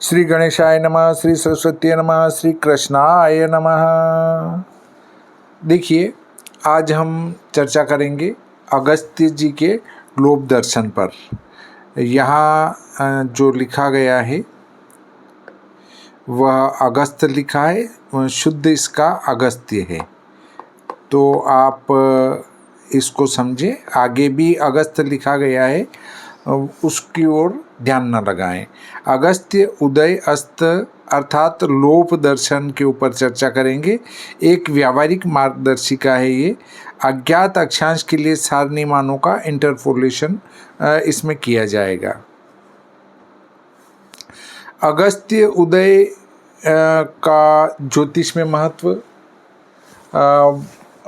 श्री गणेशाय नमः, श्री सरस्वती नमः, श्री कृष्णाय नमः। देखिए, आज हम चर्चा करेंगे अगस्त्य जी के लोक दर्शन पर। यहाँ जो लिखा गया है वह अगस्त्य लिखा है, शुद्ध इसका अगस्त्य है। तो आप इसको समझें। आगे भी अगस्त्य लिखा गया है, उसकी ओर ध्यान न लगाएं। अगस्त्य उदय अस्त अर्थात लोप दर्शन के ऊपर चर्चा करेंगे। एक व्यावहारिक मार्गदर्शिका है ये। अज्ञात अक्षांश के लिए सारणी मानों का इंटरपोलेशन इसमें किया जाएगा। अगस्त्य उदय का ज्योतिष में महत्व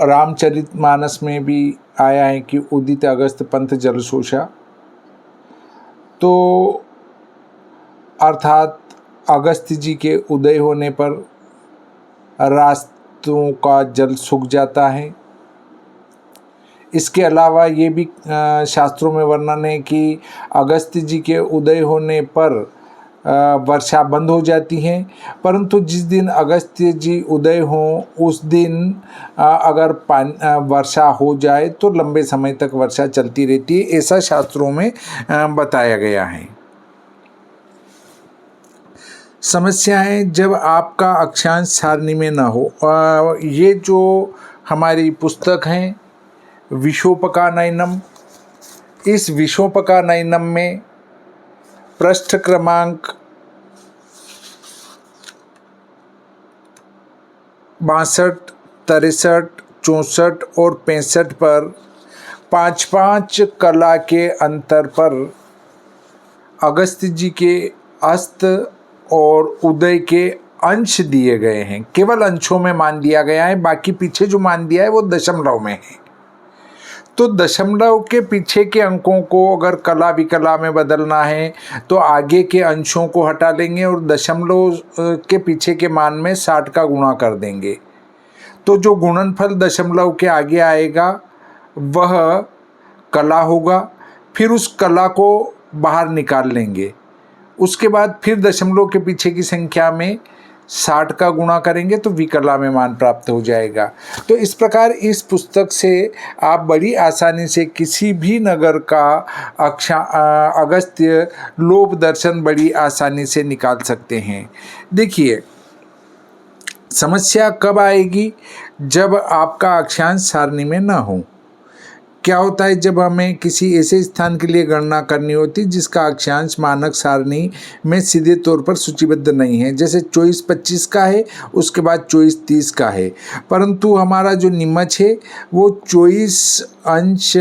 रामचरितमानस में भी आया है कि उदित अगस्त पंथ जलशोषा। तो अर्थात अगस्त्य जी के उदय होने पर रास्तों का जल सूख जाता है। इसके अलावा ये भी शास्त्रों में वर्णन है कि अगस्त्य जी के उदय होने पर वर्षा बंद हो जाती है, परंतु जिस दिन अगस्त्य जी उदय हों उस दिन अगर वर्षा हो जाए तो लंबे समय तक वर्षा चलती रहती है, ऐसा शास्त्रों में बताया गया है। समस्या है जब आपका अक्षांश सारणी में न हो। ये जो हमारी पुस्तक है विशोपकानयनम, इस विशोपकानयनम में पृष्ठ क्रमांक 62, 63, 64 और 65 पर 5-5 कला के अंतर पर अगस्त्य जी के अस्त और उदय के अंश दिए गए हैं। केवल अंशों में मान दिया गया है, बाकी पीछे जो मान दिया है वो दशमलव में है। तो दशमलव के पीछे के अंकों को अगर कला विकला में बदलना है तो आगे के अंशों को हटा लेंगे और दशमलव के पीछे के मान में 60 का गुणा कर देंगे। तो जो गुणनफल दशमलव के आगे आएगा वह कला होगा। फिर उस कला को बाहर निकाल लेंगे। उसके बाद फिर दशमलव के पीछे की संख्या में 60 का गुणा करेंगे तो विकला में मान प्राप्त हो जाएगा। तो इस प्रकार इस पुस्तक से आप बड़ी आसानी से किसी भी नगर का अगस्त्य लोप दर्शन बड़ी आसानी से निकाल सकते हैं। देखिए, समस्या कब आएगी? जब आपका अक्षांश सारणी में ना हो। क्या होता है जब हमें किसी ऐसे स्थान के लिए गणना करनी होती जिसका अक्षांश मानक सारणी में सीधे तौर पर सूचीबद्ध नहीं है, जैसे 24-25 का है, उसके बाद 24-30 का है, परंतु हमारा जो निमच है वो 24 अंश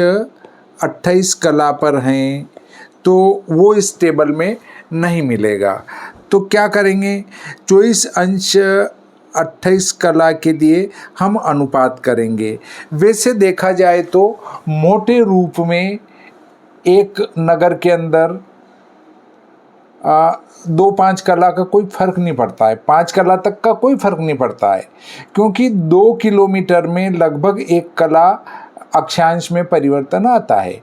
28 कला पर हैं, तो वो इस टेबल में नहीं मिलेगा। तो क्या करेंगे? 24 अंश 28 कला के लिए हम अनुपात करेंगे। वैसे देखा जाए तो मोटे रूप में एक नगर के अंदर 2-5 कला का कोई फर्क नहीं पड़ता है, 5 कला तक का कोई फर्क नहीं पड़ता है, क्योंकि 2 किलोमीटर में लगभग 1 कला अक्षांश में परिवर्तन आता है।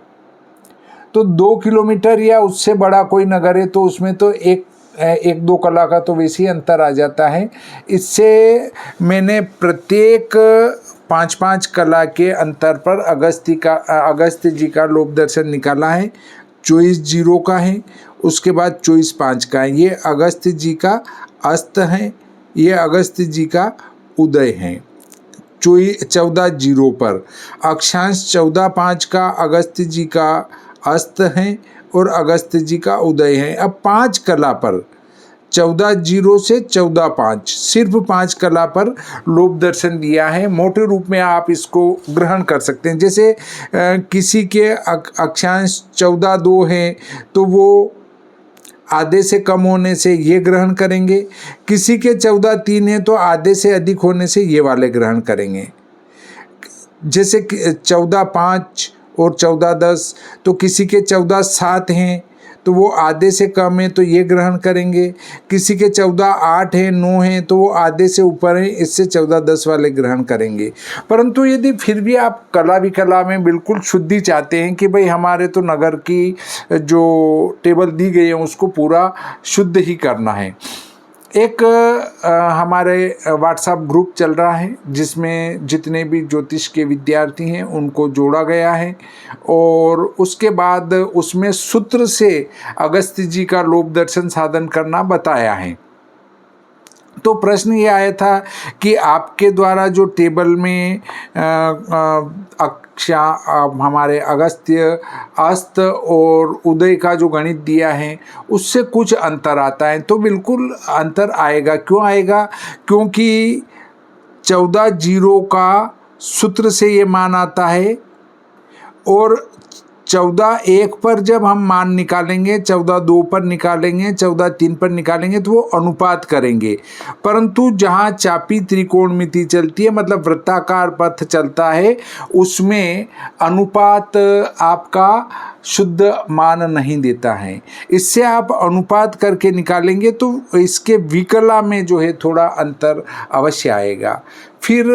तो 2 किलोमीटर या उससे बड़ा कोई नगर है तो उसमें तो 1-2 कला का तो वैसे ही अंतर आ जाता है। इससे मैंने प्रत्येक 5-5 कला के अंतर पर अगस्त्य जी का लोक दर्शन निकाला है। 24-0 का है, उसके बाद 24-5 का है। ये अगस्त्य जी का अस्त है, ये अगस्त्य जी का उदय है। 14-0 पर अक्षांश 14-5 का अगस्त्य जी का अस्त है और अगस्त्य जी का उदय है। अब 5 कला पर 14-0 से 14-5 सिर्फ 5 कला पर लोप दर्शन दिया है। मोटे रूप में आप इसको ग्रहण कर सकते हैं। जैसे किसी के अक्षांश 14-2 है तो वो आधे से कम होने से ये ग्रहण करेंगे, किसी के 14-3 है तो आधे से अधिक होने से ये वाले ग्रहण करेंगे। जैसे 14-5 और 14-10, तो किसी के 14-7 हैं तो वो आधे से कम है तो ये ग्रहण करेंगे। किसी के 14 8 है 9 है तो वो आधे से ऊपर है, इससे 14 10 वाले ग्रहण करेंगे। परंतु यदि फिर भी आप कला विकला में बिल्कुल शुद्धि चाहते हैं कि भाई हमारे तो नगर की जो टेबल दी गई है उसको पूरा शुद्ध ही करना है, एक हमारे व्हाट्सएप ग्रुप चल रहा है जिसमें जितने भी ज्योतिष के विद्यार्थी हैं उनको जोड़ा गया है, और उसके बाद उसमें सूत्र से अगस्त्य जी का लोक दर्शन साधन करना बताया है। तो प्रश्न ये आया था कि आपके द्वारा जो टेबल में हमारे अगस्त्य, अस्त और उदय का जो गणित दिया है उससे कुछ अंतर आता है। तो बिल्कुल अंतर आएगा। क्यों आएगा? क्योंकि 14 जीरो का सूत्र से ये मान आता है, और 14 1 पर जब हम मान निकालेंगे, 14 2 पर निकालेंगे, 14 3 पर निकालेंगे तो वो अनुपात करेंगे। परंतु जहाँ चापी त्रिकोणमिति चलती है, मतलब वृत्ताकार पथ चलता है, उसमें अनुपात आपका शुद्ध मान नहीं देता है। इससे आप अनुपात करके निकालेंगे तो इसके विकला में जो है थोड़ा अंतर अवश्य आएगा। फिर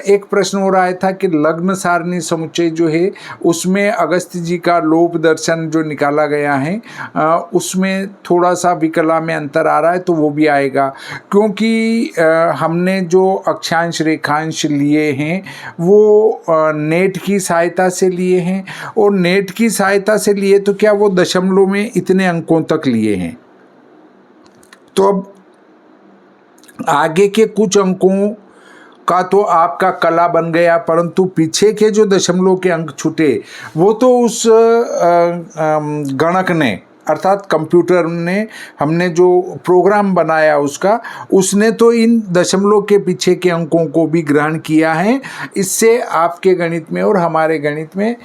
एक प्रश्न हो रहा था कि लग्न सारणी समुच्चय जो है उसमें अगस्त्य जी का लोक दर्शन जो निकाला गया है उसमें थोड़ा सा विकला में अंतर आ रहा है, तो वो भी आएगा। क्योंकि हमने जो अक्षांश रेखांश लिए हैं वो नेट की सहायता से लिए हैं, और नेट की सहायता से लिए तो क्या वो दशमलव में इतने अंकों तक लिए हैं। तो अब आगे के कुछ अंकों का तो आपका कला बन गया, परंतु पीछे के जो दशमलव के अंक छूटे वो तो उस गणक ने, अर्थात कंप्यूटर ने, हमने जो प्रोग्राम बनाया उसने तो इन दशमलव के पीछे के अंकों को भी ग्रहण किया है। इससे आपके गणित में और हमारे गणित में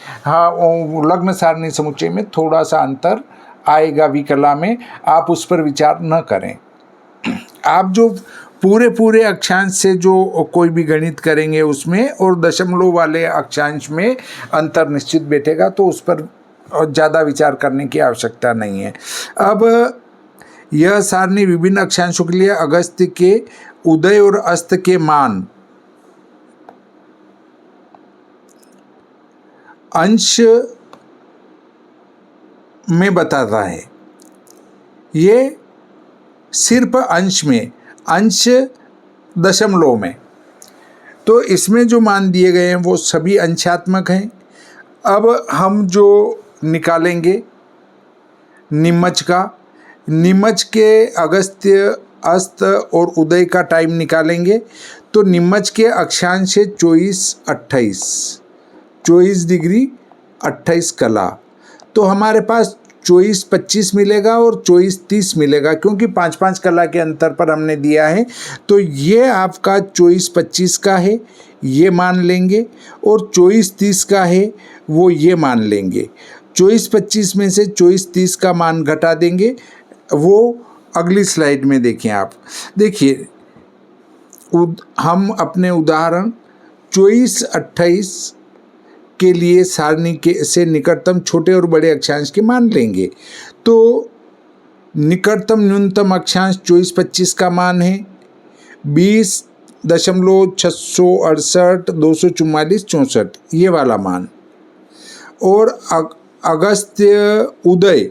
लग्न सारणी समुच्चय में थोड़ा सा अंतर आएगा विकला में। आप उस पर विचार न करें। आप जो पूरे अक्षांश से जो कोई भी गणित करेंगे उसमें और दशमलव वाले अक्षांश में अंतर निश्चित बैठेगा, तो उस पर ज़्यादा विचार करने की आवश्यकता नहीं है। अब यह सारणी विभिन्न अक्षांशों के लिए अगस्त्य के उदय और अस्त के मान अंश में बताता है। ये सिर्फ अंश में, अंश दशमलव में, तो इसमें जो मान दिए गए हैं वो सभी अंशात्मक हैं। अब हम जो निकालेंगे निमच के अगस्त्य, अस्त और उदय का टाइम निकालेंगे, तो निमच के अक्षांश है 24 डिग्री 28 कला। तो हमारे पास 24-25 मिलेगा और 24-30 मिलेगा, क्योंकि 5-5 कला के अंतर पर हमने दिया है। तो ये आपका 24-25 का है, ये मान लेंगे, और 24-30 का है वो ये मान लेंगे। 24-25 में से 24-30 का मान घटा देंगे, वो अगली स्लाइड में देखें। आप देखिए, हम अपने उदाहरण 24-28 के लिए सारणी के से निकटतम छोटे और बड़े अक्षांश के मान लेंगे। तो निकटतम न्यूनतम अक्षांश 24-25 का मान है 20.668 244 ये वाला मान, और अगस्त्य उदय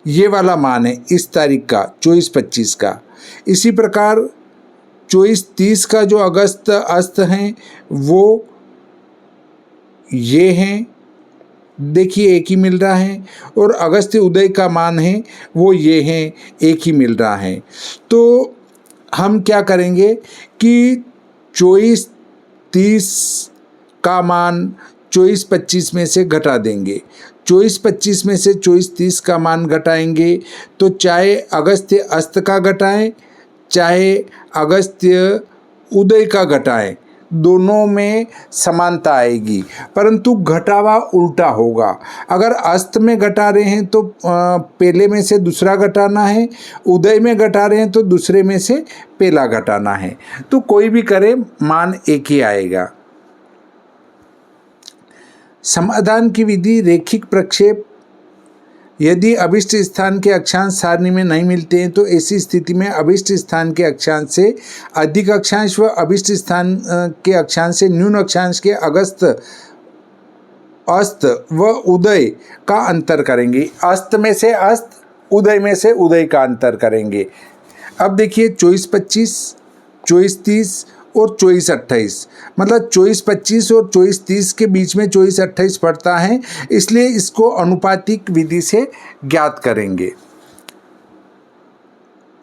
ये वाला मान है इस तारीख का 24-25 का। इसी प्रकार 24-30 का जो अगस्त अस्त हैं वो ये हैं, देखिए एक ही मिल रहा है, और अगस्त्य उदय का मान है वो ये हैं, एक ही मिल रहा है। तो हम क्या करेंगे कि 24-30 का मान 24-25 में से घटा देंगे। 24-25 में से 24-30 का मान घटाएंगे तो चाहे अगस्त्य अस्त का घटाएं चाहे अगस्त्य उदय का घटाएं, दोनों में समानता आएगी, परंतु घटावा उल्टा होगा। अगर अस्त में घटा रहे हैं तो पहले में से दूसरा घटाना है, उदय में घटा रहे हैं तो दूसरे में से पहला घटाना है। तो कोई भी करे मान एक ही आएगा। समाधान की विधि रेखिक प्रक्षेप यदि अभिष्ट स्थान के अक्षांश सारणी में नहीं मिलते हैं तो ऐसी स्थिति में अभिष्ट स्थान के अक्षांश से अधिक अक्षांश व अभिष्ट स्थान के अक्षांश से न्यून अक्षांश के अगस्त, अस्त व उदय का अंतर करेंगे। अस्त में से अस्त, उदय में से उदय का अंतर करेंगे। अब देखिए 24-25, 24-30 और 24-28, मतलब 24-25 और 24-30 के बीच में 24-28 पड़ता है, इसलिए इसको अनुपातिक विधि से ज्ञात करेंगे।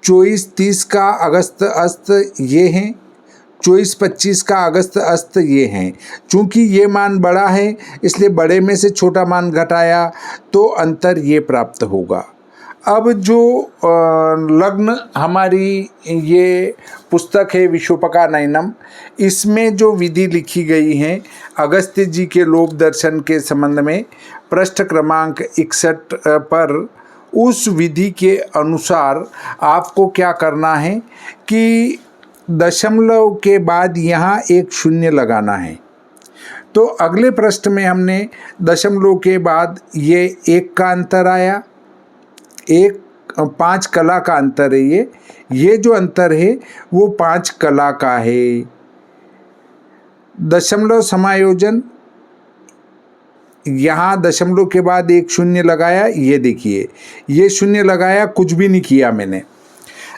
24-30 का अगस्त अस्त ये हैं, 24-25 का अगस्त अस्त ये हैं। चूंकि ये मान बड़ा है इसलिए बड़े में से छोटा मान घटाया तो अंतर ये प्राप्त होगा। अब जो लग्न हमारी ये पुस्तक है विशोपकानयनम, इसमें जो विधि लिखी गई है अगस्त्य जी के लोभ दर्शन के संबंध में पृष्ठ क्रमांक 61 पर, उस विधि के अनुसार आपको क्या करना है कि दशमलव के बाद यहाँ एक शून्य लगाना है। तो अगले पृष्ठ में हमने दशमलव के बाद ये 1 का अंतर आया, 5 कला का अंतर है। ये जो अंतर है वो 5 कला का है। दशमलव समायोजन, यहाँ दशमलव के बाद एक शून्य लगाया, ये देखिए ये शून्य लगाया, कुछ भी नहीं किया मैंने।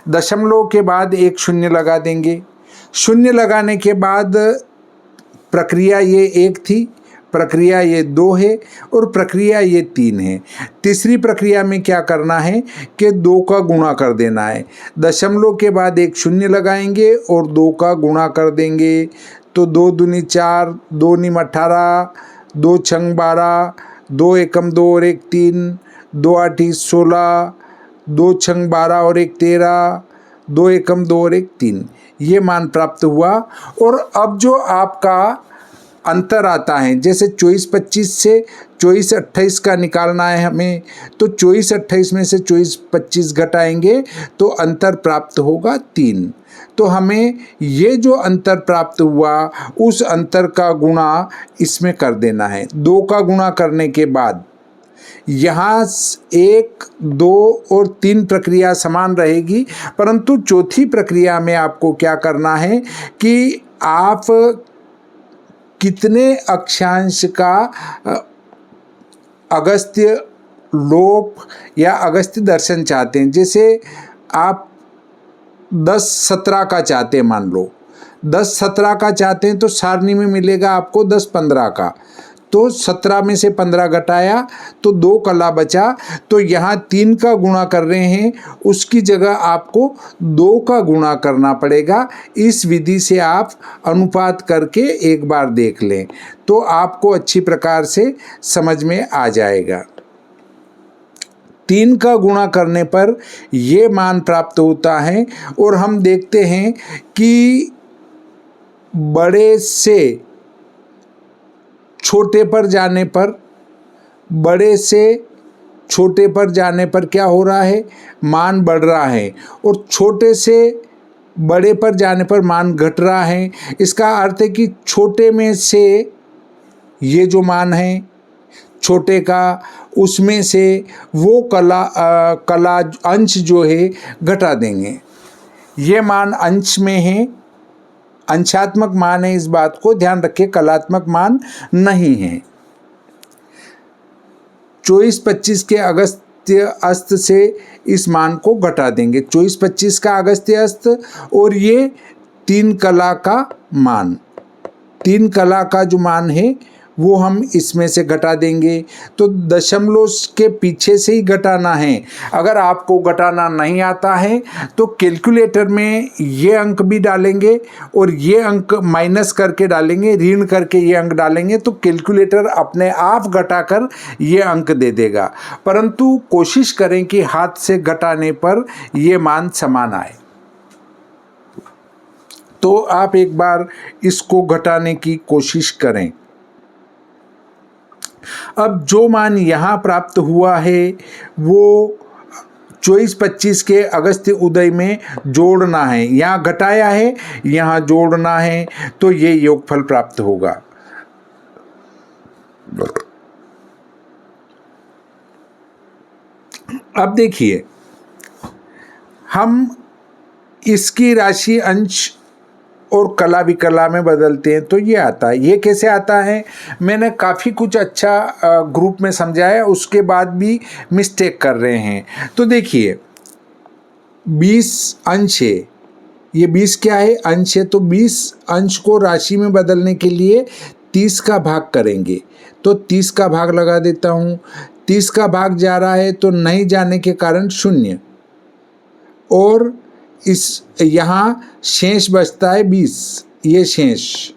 दशमलव के बाद एक शून्य लगा देंगे। शून्य लगाने के बाद प्रक्रिया ये 1 थी, प्रक्रिया ये 2 है और प्रक्रिया ये 3 है। तीसरी प्रक्रिया में क्या करना है कि 2 का गुणा कर देना है। दशमलव के बाद एक शून्य लगाएंगे और 2 का गुणा कर देंगे। तो 2 दूनी 4, 2 नीम 18, 2 छंग 12, 2 एकम 2 और 1 3, 2 8 16, 2 छंग 12 और 1 13, 2 एकम 2 और 1 3, ये मान प्राप्त हुआ। और अब जो आपका अंतर आता है, जैसे 24-25 से 24-28 का निकालना है हमें, तो 24-28 में से 24-25 घटाएंगे तो अंतर प्राप्त होगा 3। तो हमें ये जो अंतर प्राप्त हुआ उस अंतर का गुणा इसमें कर देना है। 2 का गुणा करने के बाद यहाँ 1, 2 और 3 प्रक्रिया समान रहेगी, परंतु चौथी प्रक्रिया में आपको क्या करना है कि आप कितने अक्षांश का अगस्त्य लोप या अगस्त्य दर्शन चाहते हैं। जैसे आप 10-17 का चाहते हैं, मान लो 10-17 का चाहते हैं तो सारणी में मिलेगा आपको 10-15 का। तो 17 में से 15 घटाया तो 2 कला बचा। तो यहाँ 3 का गुणा कर रहे हैं, उसकी जगह आपको 2 का गुणा करना पड़ेगा। इस विधि से आप अनुपात करके एक बार देख लें तो आपको अच्छी प्रकार से समझ में आ जाएगा। 3 का गुणा करने पर ये मान प्राप्त होता है और हम देखते हैं कि बड़े से छोटे पर जाने पर, बड़े से छोटे पर जाने पर क्या हो रहा है, मान बढ़ रहा है, और छोटे से बड़े पर जाने पर मान घट रहा है। इसका अर्थ है कि छोटे में से ये जो मान है छोटे का, उसमें से वो कला अंश जो है घटा देंगे। ये मान अंश में है, अंशात्मक मान है, इस बात को ध्यान रखें, कलात्मक मान नहीं है। 24-25 के अगस्त्य अस्त से इस मान को घटा देंगे। 24-25 का अगस्त्य अस्त और ये 3 कला का मान, 3 कला का जो मान है वो हम इसमें से घटा देंगे। तो दशमलव के पीछे से ही घटाना है। अगर आपको घटाना नहीं आता है तो कैलकुलेटर में ये अंक भी डालेंगे और ये अंक माइनस करके डालेंगे, ऋण करके ये अंक डालेंगे, तो कैलकुलेटर अपने आप घटाकर ये अंक दे देगा। परंतु कोशिश करें कि हाथ से घटाने पर ये मान समान आए। तो आप एक बार इसको घटाने की कोशिश करें। अब जो मान यहाँ प्राप्त हुआ है वो 24-25 के अगस्त्य उदय में जोड़ना है। यहाँ घटाया है, यहाँ जोड़ना है, तो ये योगफल प्राप्त होगा। अब देखिए, हम इसकी राशि अंश और कला विकला में बदलते हैं तो ये आता है। ये कैसे आता है, मैंने काफ़ी कुछ अच्छा ग्रुप में समझाया, उसके बाद भी मिस्टेक कर रहे हैं। तो देखिए 20 अंश है, ये 20 क्या है, अंश है। तो 20 अंश को राशि में बदलने के लिए 30 का भाग करेंगे। तो 30 का भाग लगा देता हूँ। 30 का भाग जा रहा है तो नहीं जाने के कारण 0, और इस यहाँ शेष बचता है 20, ये शेष।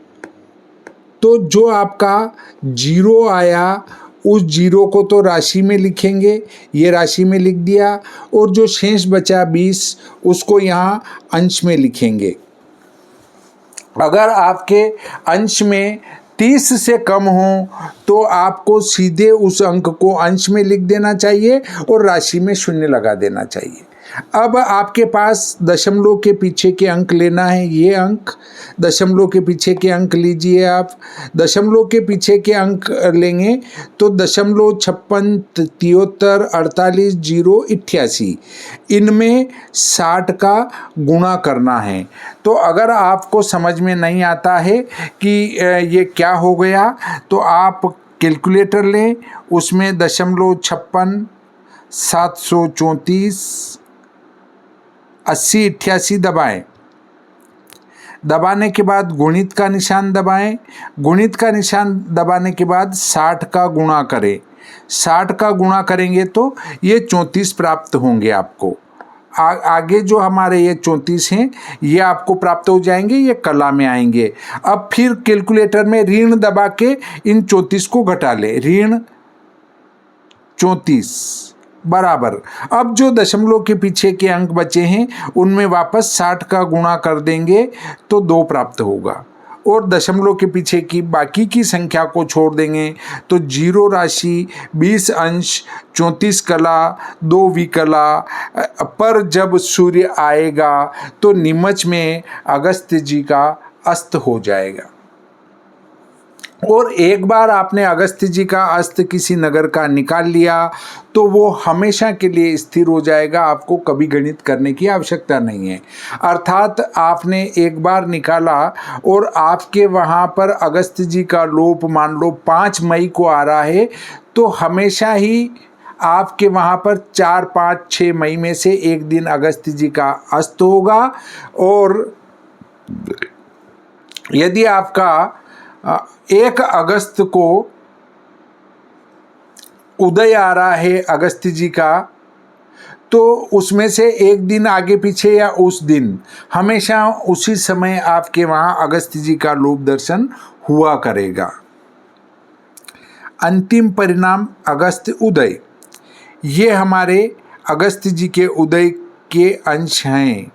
तो जो आपका जीरो आया उस जीरो को तो राशि में लिखेंगे, ये राशि में लिख दिया, और जो शेष बचा 20 उसको यहाँ अंश में लिखेंगे। अगर आपके अंश में 30 से कम हो तो आपको सीधे उस अंक को अंश में लिख देना चाहिए और राशि में 0 लगा देना चाहिए। अब आपके पास दशमलव के पीछे के अंक लेना है, ये अंक दशमलव के पीछे के अंक लीजिए आप। दशमलव के पीछे के अंक लेंगे तो 0.56, 73, 48, 088, इनमें 60 का गुणा करना है। तो अगर आपको समझ में नहीं आता है कि ये क्या हो गया, तो आप कैलकुलेटर लें, उसमें 0.56, 734, 80, 88 दबाएं। दबाने के बाद गुणित का निशान दबाएं। गुणित का निशान दबाने के बाद 60 का गुणा करें। 60 का गुणा करेंगे तो ये 34 प्राप्त होंगे आपको। आगे जो हमारे ये 34 हैं ये आपको प्राप्त हो जाएंगे, ये कला में आएंगे। अब फिर कैलकुलेटर में ऋण दबा के इन 34 को घटा ले। ऋण 34 बराबर, अब जो दशमलव के पीछे के अंक बचे हैं उनमें वापस 60 का गुणा कर देंगे तो 2 प्राप्त होगा, और दशमलव के पीछे की बाकी की संख्या को छोड़ देंगे तो 0 राशि, 20 अंश, 34 कला, 2 विकला पर जब सूर्य आएगा तो नीमच में अगस्त्य जी का अस्त हो जाएगा। और एक बार आपने अगस्त्य जी का अस्त किसी नगर का निकाल लिया तो वो हमेशा के लिए स्थिर हो जाएगा, आपको कभी गणित करने की आवश्यकता नहीं है। अर्थात आपने एक बार निकाला और आपके वहाँ पर अगस्त्य जी का लोप मान लो 5 मई को आ रहा है, तो हमेशा ही आपके वहाँ पर 4, 5, 6 मई में से एक दिन अगस्त्य जी का अस्त होगा। और यदि आपका 1 अगस्त को उदय आ रहा है अगस्त्य जी का, तो उसमें से एक दिन आगे पीछे या उस दिन हमेशा उसी समय आपके वहाँ अगस्त्य जी का लोप दर्शन हुआ करेगा। अंतिम परिणाम अगस्त्य उदय, ये हमारे अगस्त्य जी के उदय के अंश हैं।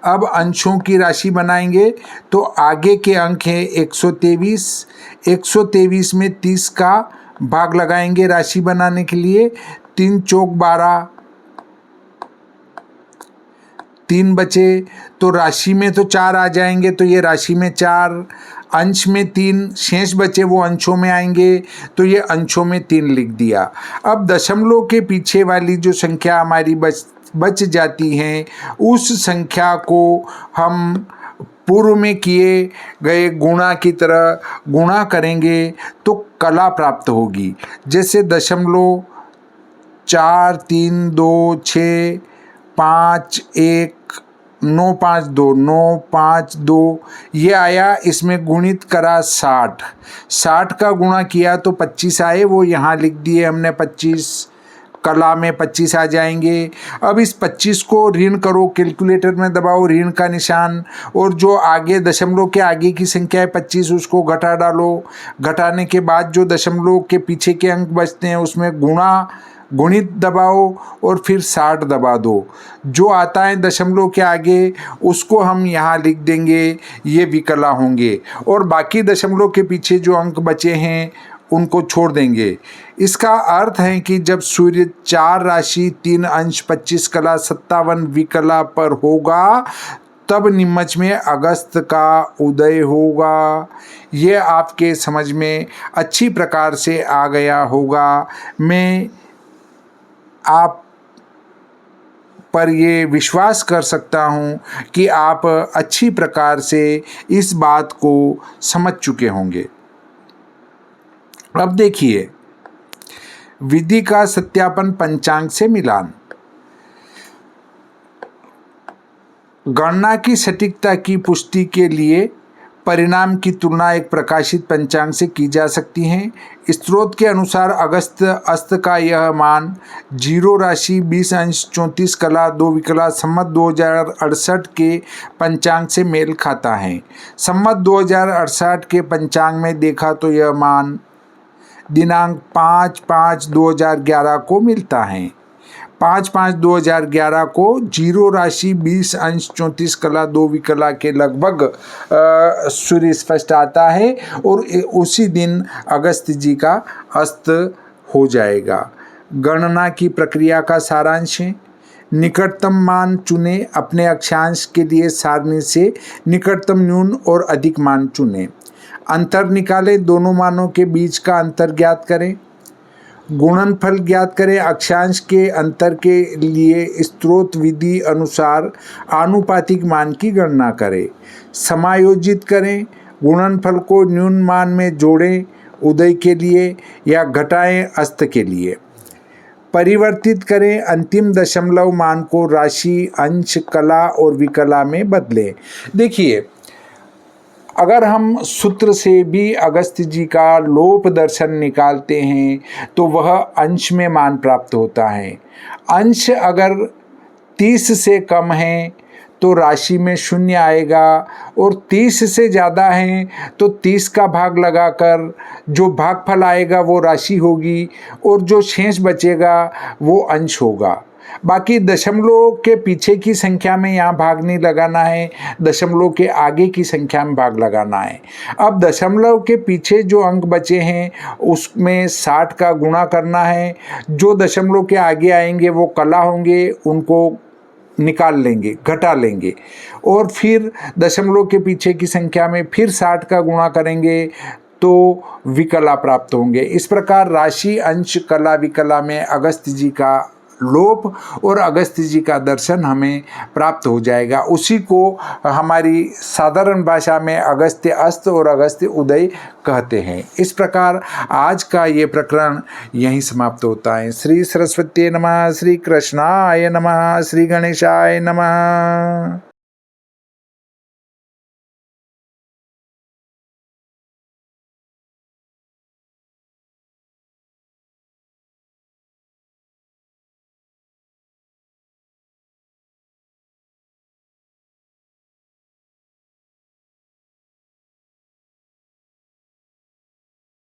अब अंशों की राशि बनाएंगे तो आगे के अंक हैं 123। 123 में 30 का भाग लगाएंगे राशि बनाने के लिए। 3 चौक 12, 3 बचे तो राशि में तो 4 आ जाएंगे, तो ये राशि में 4, अंश में 3 शेष बचे वो अंशों में आएंगे, तो ये अंशों में 3 लिख दिया। अब दशमलव के पीछे वाली जो संख्या हमारी बच जाती हैं उस संख्या को हम पूर्व में किए गए गुणा की तरह गुणा करेंगे तो कला प्राप्त होगी। जैसे 0.4, 3, 2, 6, 5, 1, 9, 5, 2, 9, 5, 2 ये आया। इसमें गुणित करा 60, 60 का गुणा किया तो 25 आए, वो यहाँ लिख दिए हमने 25। कला में 25 आ जाएंगे। अब इस 25 को ऋण करो, कैलकुलेटर में दबाओ ऋण का निशान, और जो आगे दशमलव के आगे की संख्या है 25 उसको घटा डालो। घटाने के बाद जो दशमलव के पीछे के अंक बचते हैं उसमें गुणित दबाओ और फिर 60 दबा दो। जो आता है दशमलव के आगे उसको हम यहाँ लिख देंगे, ये विकला होंगे, और बाकी दशमलव के पीछे जो अंक बचे हैं उनको छोड़ देंगे। इसका अर्थ है कि जब सूर्य 4 राशि, 3 अंश, 25 कला, 57 विकला पर होगा तब नीमच में अगस्त का उदय होगा। ये आपके समझ में अच्छी प्रकार से आ गया होगा। मैं आप पर ये विश्वास कर सकता हूँ कि आप अच्छी प्रकार से इस बात को समझ चुके होंगे। अब देखिए, विधि का सत्यापन पंचांग से मिलान। गणना की सटीकता की पुष्टि के लिए परिणाम की तुलना एक प्रकाशित पंचांग से की जा सकती है। स्रोत के अनुसार अगस्त अस्त का यह मान 0 राशि 20 अंश 34 कला 2 विकला संमत 2068 के पंचांग से मेल खाता है। संमत 2068 के पंचांग में देखा तो यह मान दिनांक 5/5/2011 को मिलता है। 5/5/2011 को 0 राशि 20 अंश 34 कला 2 विकला के लगभग सूर्य स्पष्ट आता है और उसी दिन अगस्त जी का अस्त हो जाएगा। गणना की प्रक्रिया का सारांश है। निकटतम मान चुने। अपने अक्षांश के लिए सारणी से निकटतम न्यून और अधिक मान चुने। अंतर निकालें। दोनों मानों के बीच का अंतर ज्ञात करें। गुणनफल ज्ञात करें। अक्षांश के अंतर के लिए स्रोत विधि अनुसार आनुपातिक मान की गणना करें। समायोजित करें। गुणनफल को न्यून मान में जोड़ें उदय के लिए या घटाएं अस्त के लिए। परिवर्तित करें। अंतिम दशमलव मान को राशि, अंश, कला और विकला में बदलें। देखिए, अगर हम सूत्र से भी अगस्त जी का लोप दर्शन निकालते हैं तो वह अंश में मान प्राप्त होता है। अंश अगर 30 से कम है तो राशि में 0 आएगा और 30 से ज़्यादा है तो 30 का भाग लगाकर जो भागफल आएगा वो राशि होगी और जो शेष बचेगा वो अंश होगा। बाकी दशमलव के पीछे की संख्या में यहाँ भाग नहीं लगाना है, दशमलव के आगे की संख्या में भाग लगाना है। अब दशमलव के पीछे जो अंक बचे हैं उसमें 60 का गुणा करना है। जो दशमलव के आगे आएंगे वो कला होंगे, उनको निकाल लेंगे, घटा लेंगे और फिर दशमलव के पीछे की संख्या में फिर 60 का गुणा करेंगे तो विकला प्राप्त होंगे। इस प्रकार राशि, अंश, कला, विकला में अगस्त जी का लोप और अगस्त जी का दर्शन हमें प्राप्त हो जाएगा। उसी को हमारी साधारण भाषा में अगस्त्य अस्त और अगस्त्य उदय कहते हैं। इस प्रकार आज का ये प्रकरण यहीं समाप्त होता है। श्री सरस्वती नमः, श्री कृष्णाय नमः, श्री गणेशाय नमः।